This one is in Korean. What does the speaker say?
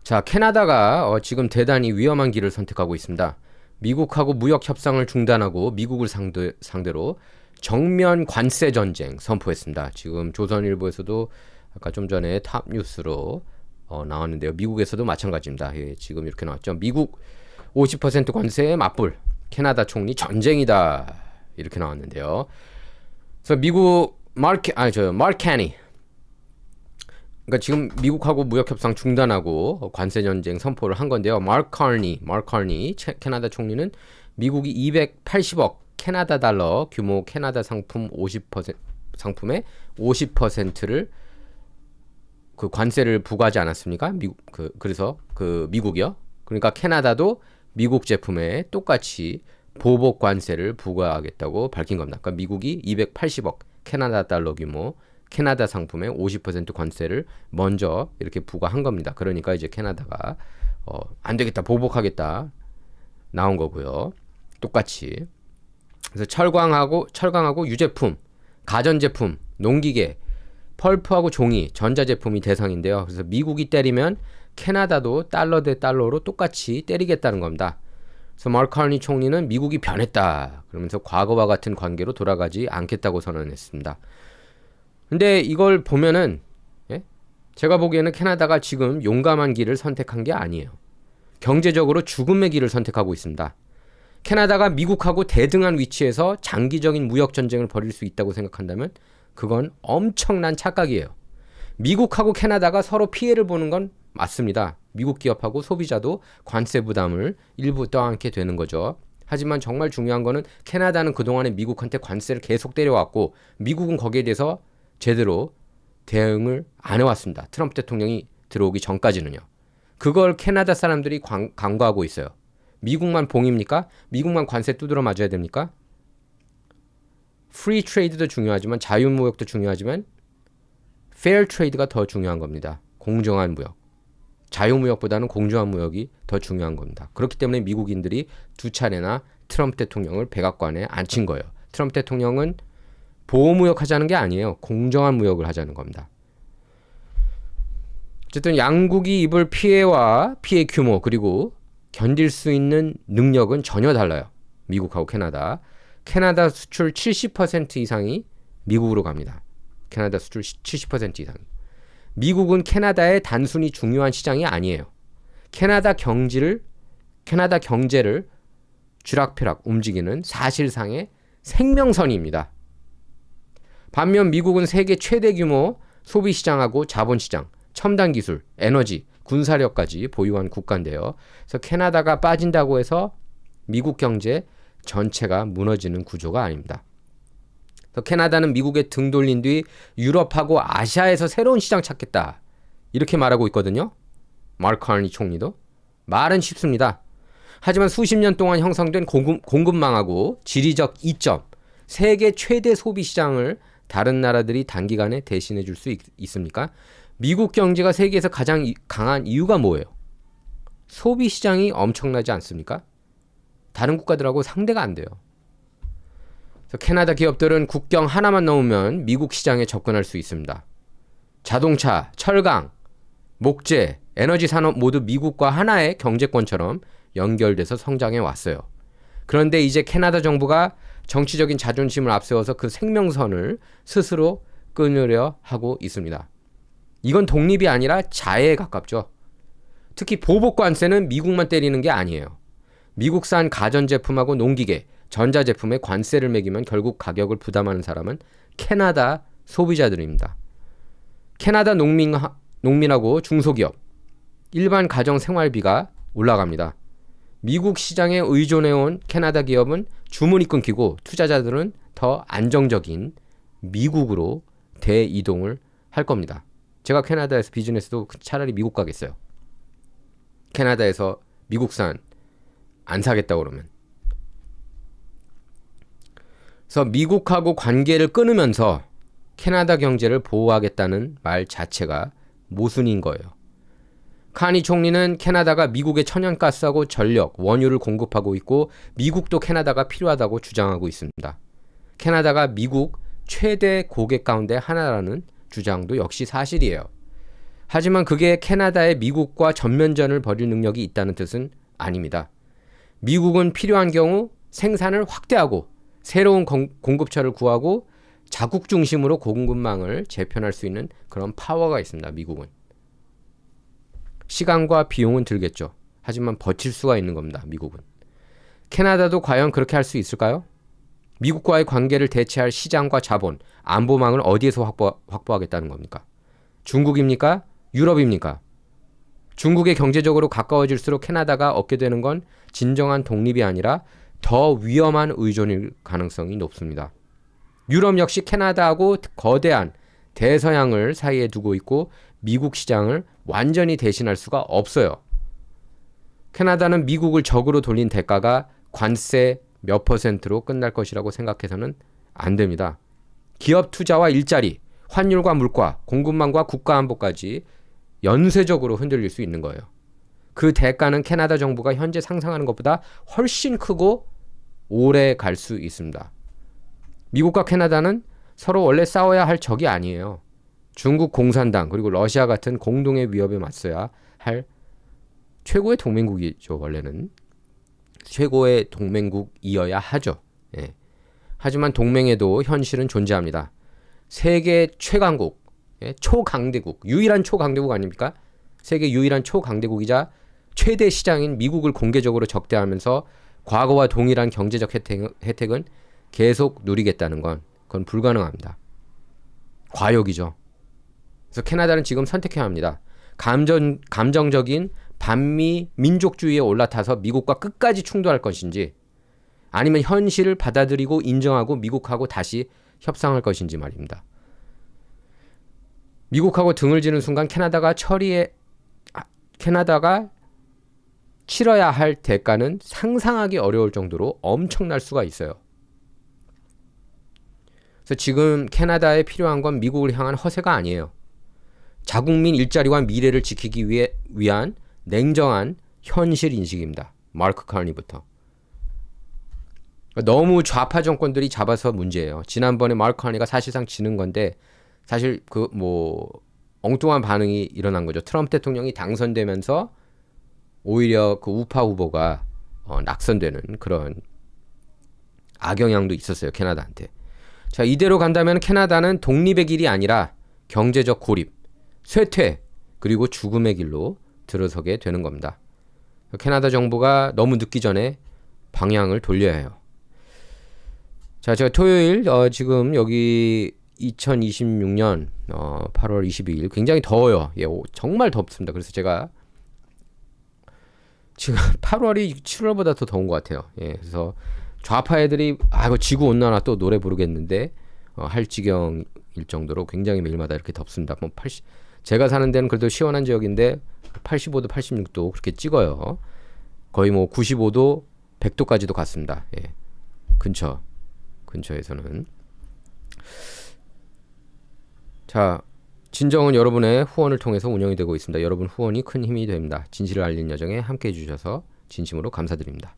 자, 캐나다가 지금 대단히 위험한 길을 선택하고 있습니다. 미국하고 무역 협상을 중단하고 미국을 상대로 정면 관세 전쟁 선포했습니다. 지금 조선일보에서도 아까 좀 전에 탑 뉴스로 나왔는데요. 미국에서도 마찬가지입니다. 예, 지금 이렇게 나왔죠. 미국 50% 관세에 맞불. 캐나다 총리 전쟁이다. 이렇게 나왔는데요. 그래서 미국 마크 캐니, 그러니까 지금 미국하고 무역 협상 중단하고 관세 전쟁 선포를 한 건데요. 마크 카니 캐나다 총리는 미국이 280억 캐나다 달러 규모 캐나다 상품 50% 상품의 50%를 그 관세를 부과하지 않았습니까? 그래서 미국이요. 그러니까 캐나다도 미국 제품에 똑같이 보복 관세를 부과하겠다고 밝힌 겁니다. 그러니까 미국이 280억 캐나다 달러 규모 캐나다 상품의 50% 관세를 먼저 이렇게 부과한 겁니다. 그러니까 이제 캐나다가 안 되겠다, 보복하겠다 나온 거고요. 똑같이. 그래서 철강하고 유제품, 가전제품, 농기계, 펄프하고 종이, 전자제품이 대상인데요. 그래서 미국이 때리면 캐나다도 달러 대 달러로 똑같이 때리겠다는 겁니다. 그래서 마크 카니 총리는 미국이 변했다, 그러면서 과거와 같은 관계로 돌아가지 않겠다고 선언했습니다. 근데 이걸 보면은, 예? 제가 보기에는 캐나다가 지금 용감한 길을 선택한 게 아니에요. 경제적으로 죽음의 길을 선택하고 있습니다. 캐나다가 미국하고 대등한 위치에서 장기적인 무역 전쟁을 벌일 수 있다고 생각한다면 그건 엄청난 착각이에요. 미국하고 캐나다가 서로 피해를 보는 건 맞습니다. 미국 기업하고 소비자도 관세 부담을 일부 떠안게 되는 거죠. 하지만 정말 중요한 거는 캐나다는 그동안에 미국한테 관세를 계속 때려왔고 미국은 거기에 대해서 제대로 대응을 안 해왔습니다. 트럼프 대통령이 들어오기 전까지는요. 그걸 캐나다 사람들이 간과하고 있어요. 미국만 봉입니까? 미국만 관세 두드러 맞아야 됩니까? 프리 트레이드도 중요하지만 자유무역도 중요하지만 페어 트레이드가 더 중요한 겁니다. 공정한 무역. 자유무역보다는 공정한 무역이 더 중요한 겁니다. 그렇기 때문에 미국인들이 두 차례나 트럼프 대통령을 백악관에 앉힌 거예요. 트럼프 대통령은 보호무역 하자는 게 아니에요. 공정한 무역을 하자는 겁니다. 어쨌든 양국이 입을 피해와 피해 규모 그리고 견딜 수 있는 능력은 전혀 달라요. 미국하고 캐나다. 캐나다 수출 70% 이상이 미국으로 갑니다. 캐나다 수출 70% 이상. 미국은 캐나다의 단순히 중요한 시장이 아니에요. 캐나다 경제를 쥐락펴락 움직이는 사실상의 생명선입니다. 반면 미국은 세계 최대 규모 소비시장하고 자본시장, 첨단기술, 에너지, 군사력까지 보유한 국가인데요. 그래서 캐나다가 빠진다고 해서 미국 경제 전체가 무너지는 구조가 아닙니다. 그래서 캐나다는 미국에 등 돌린 뒤 유럽하고 아시아에서 새로운 시장 찾겠다, 이렇게 말하고 있거든요. 마크 카니 총리도. 말은 쉽습니다. 하지만 수십 년 동안 형성된 공급망하고 지리적 이점, 세계 최대 소비시장을 다른 나라들이 단기간에 대신해 줄 수 있습니까? 미국 경제가 세계에서 가장 강한 이유가 뭐예요? 소비시장이 엄청나지 않습니까? 다른 국가들하고 상대가 안 돼요. 그래서 캐나다 기업들은 국경 하나만 넘으면 미국 시장에 접근할 수 있습니다. 자동차, 철강, 목재, 에너지 산업 모두 미국과 하나의 경제권처럼 연결돼서 성장해 왔어요. 그런데 이제 캐나다 정부가 정치적인 자존심을 앞세워서 그 생명선을 스스로 끊으려 하고 있습니다. 이건 독립이 아니라 자해에 가깝죠. 특히 보복관세는 미국만 때리는 게 아니에요. 미국산 가전제품하고 농기계, 전자제품에 관세를 매기면 결국 가격을 부담하는 사람은 캐나다 소비자들입니다. 캐나다 농민하고 중소기업, 일반 가정 생활비가 올라갑니다. 미국 시장에 의존해온 캐나다 기업은 주문이 끊기고 투자자들은 더 안정적인 미국으로 대이동을 할 겁니다. 제가 캐나다에서 비즈니스도 차라리 미국 가겠어요. 캐나다에서 미국산 안 사겠다고 그러면. 그래서 미국하고 관계를 끊으면서 캐나다 경제를 보호하겠다는 말 자체가 모순인 거예요. 카니 총리는 캐나다가 미국의 천연가스하고 전력, 원유를 공급하고 있고 미국도 캐나다가 필요하다고 주장하고 있습니다. 캐나다가 미국 최대 고객 가운데 하나라는 주장도 역시 사실이에요. 하지만 그게 캐나다의 미국과 전면전을 벌일 능력이 있다는 뜻은 아닙니다. 미국은 필요한 경우 생산을 확대하고 새로운 공급처를 구하고 자국 중심으로 공급망을 재편할 수 있는 그런 파워가 있습니다. 미국은. 시간과 비용은 들겠죠. 하지만 버틸 수가 있는 겁니다. 미국은. 캐나다도 과연 그렇게 할 수 있을까요? 미국과의 관계를 대체할 시장과 자본, 안보망을 어디에서 확보하겠다는 겁니까? 중국입니까? 유럽입니까? 중국에 경제적으로 가까워질수록 캐나다가 얻게 되는 건 진정한 독립이 아니라 더 위험한 의존일 가능성이 높습니다. 유럽 역시 캐나다하고 거대한 대서양을 사이에 두고 있고 미국 시장을 완전히 대신할 수가 없어요. 캐나다는 미국을 적으로 돌린 대가가 관세 몇 %로 끝날 것이라고 생각해서는 안 됩니다. 기업 투자와 일자리, 환율과 물가, 공급망과 국가안보까지 연쇄적으로 흔들릴 수 있는 거예요. 그 대가는 캐나다 정부가 현재 상상하는 것보다 훨씬 크고 오래 갈 수 있습니다. 미국과 캐나다는 서로 원래 싸워야 할 적이 아니에요. 중국 공산당 그리고 러시아 같은 공동의 위협에 맞서야 할 최고의 동맹국이죠. 원래는 최고의 동맹국이어야 하죠. 예. 하지만 동맹에도 현실은 존재합니다. 세계 최강국, 예? 초강대국, 유일한 초강대국 아닙니까? 세계 유일한 초강대국이자 최대 시장인 미국을 공개적으로 적대하면서 과거와 동일한 경제적 혜택은 계속 누리겠다는 그건 불가능합니다. 과욕이죠. 그래서 캐나다는 지금 선택해야 합니다. 감정적인 반미 민족주의에 올라타서 미국과 끝까지 충돌할 것인지 아니면 현실을 받아들이고 인정하고 미국하고 다시 협상할 것인지 말입니다. 미국하고 등을 지는 순간 캐나다가 치러야 할 대가는 상상하기 어려울 정도로 엄청날 수가 있어요. 그래서 지금 캐나다에 필요한 건 미국을 향한 허세가 아니에요. 자국민 일자리와 미래를 지키기 위한 냉정한 현실 인식입니다. 마크 카니부터. 너무 좌파 정권들이 잡아서 문제예요. 지난번에 마크 카니가 사실상 지는 건데 사실 엉뚱한 반응이 일어난 거죠. 트럼프 대통령이 당선되면서 오히려 그 우파 후보가 낙선되는 그런 악영향도 있었어요. 캐나다한테. 자, 이대로 간다면 캐나다는 독립의 길이 아니라 경제적 고립, 쇠퇴, 그리고 죽음의 길로 들어서게 되는 겁니다. 캐나다 정부가 너무 늦기 전에 방향을 돌려야 해요. 자, 제가 토요일 지금 여기 2026년 8월 22일 굉장히 더워요. 예, 정말 덥습니다. 그래서 제가 지금 8월이 7월보다 더 더운 것 같아요. 예, 그래서 좌파 애들이 이거 지구 온난화 또 노래 부르겠는데 할 지경일 정도로 굉장히 매일마다 이렇게 덥습니다. 제가 사는 데는 그래도 시원한 지역인데 85도, 86도 그렇게 찍어요. 거의 95도, 100도까지도 갔습니다. 예, 근처에서는. 자, 진정은 여러분의 후원을 통해서 운영이 되고 있습니다. 여러분 후원이 큰 힘이 됩니다. 진실을 알리는 여정에 함께해 주셔서 진심으로 감사드립니다.